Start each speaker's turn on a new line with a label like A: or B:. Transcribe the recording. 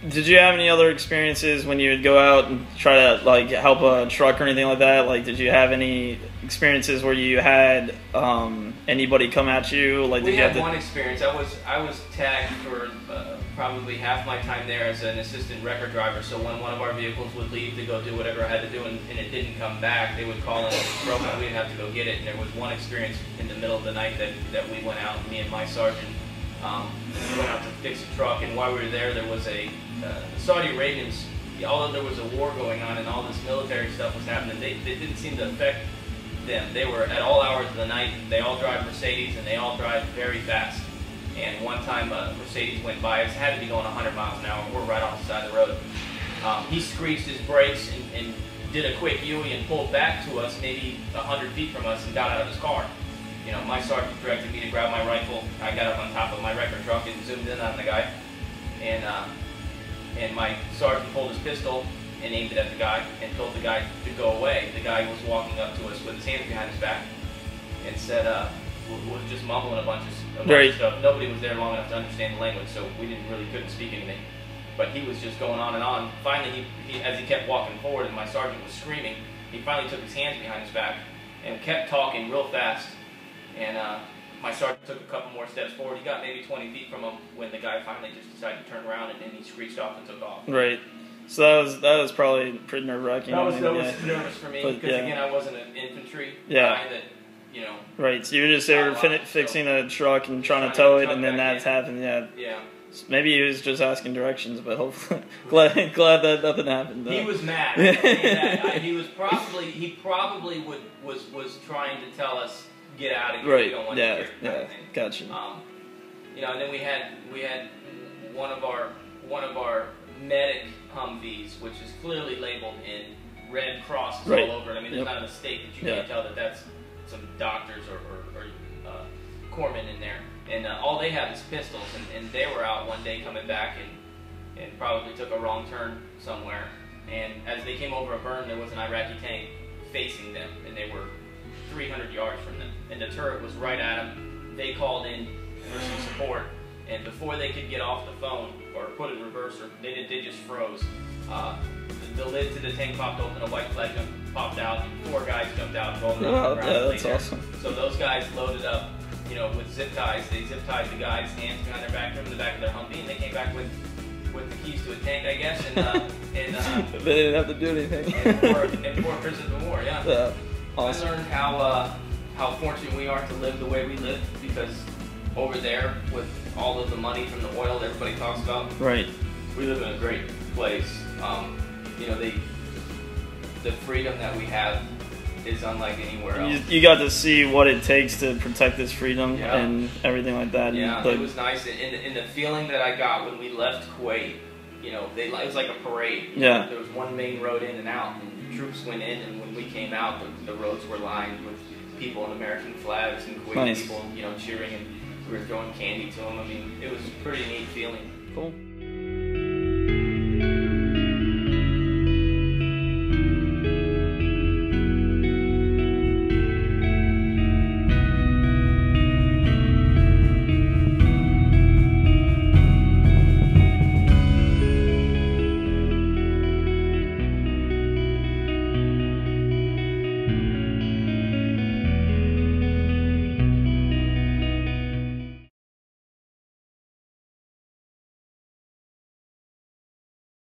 A: Did you have any other experiences when you would go out and try to like help a truck or anything like that? Like, did you have any experiences where you had anybody come at you? Like,
B: we
A: did you
B: had
A: have
B: one experience. I was tagged for probably half my time there as an assistant record driver. So when one of our vehicles would leave to go do whatever I had to do and it didn't come back, they would call in and broke and we'd have to go get it. And there was one experience in the middle of the night that we went out, me and my sergeant went out to fix a truck. And while we were there, there was the Saudi Arabians, although there was a war going on and all this military stuff was happening, they didn't seem to affect them. They were at all hours of the night. They all drive Mercedes and they all drive very fast. And one time a Mercedes went by, it had to be going 100 miles an hour. We're right off the side of the road. He screeched his brakes and did a quick U-ey and pulled back to us, maybe 100 feet from us, and got out of his car. You know, my sergeant directed me to grab my rifle. I got up on top of my record truck and zoomed in on the guy. And my sergeant pulled his pistol and aimed it at the guy and told the guy to go away. The guy was walking up to us with his hands behind his back and said, was just mumbling a bunch of stuff. Nobody was there long enough to understand the language, so we couldn't speak anything. But he was just going on and on. Finally, as he kept walking forward and my sergeant was screaming, he finally took his hands behind his back and kept talking real fast. And my sergeant took a couple more steps forward. He got maybe 20 feet from him when the guy finally just decided to turn around and then he screeched off and took off.
A: Right. So that was probably pretty nerve-wracking.
B: That was nervous for me because again I wasn't an infantry guy that, you know.
A: Right. So you were just there fixing a truck and trying to tow it, and then that's happened. Yeah. Yeah. Maybe he was just asking directions, but hopefully glad that nothing happened. Though.
B: He was mad. He probably was trying to tell us, get out of here.
A: Right.
B: We don't want you here,
A: yeah. Gotcha.
B: You know, and then we had one of our medic Humvees, which is clearly labeled in red crosses all over it. I mean, there's not a mistake that you can't tell that that's some doctors or corpsmen in there. And all they have is pistols, and they were out one day coming back and probably took a wrong turn somewhere. And as they came over a berm, there was an Iraqi tank facing them, and they were 300 yards from them. And the turret was right at them. They called in for some support, and before they could get off the phone or put it in reverse, or they just froze. The lid to the tank popped open, a white flag popped out, and 4 guys jumped out and rolled on the ground.
A: Yeah, that's awesome.
B: So those guys loaded up, you know, with zip ties. They zip tied the guys' hands behind their back, in the back of their Humvee, and they came back with the keys to a tank, I guess, and
A: they didn't have to do anything.
B: and 4 prisoners of war. Yeah.
A: Awesome.
B: I learned how fortunate we are to live the way we live, because over there, with all of the money from the oil that everybody talks about, we live in a great place. You know, the freedom that we have is unlike anywhere else.
A: You got to see what it takes to protect this freedom and everything like that.
B: Yeah, it was nice. And the feeling that I got when we left Kuwait, you know, it was like a parade.
A: Yeah.
B: There was one main road in and out, and troops went in, and when we came out, the roads were lined with people in American flags and Kuwaiti people, you know, cheering, and we were throwing candy to them. I mean, it was a pretty neat feeling.
A: Cool.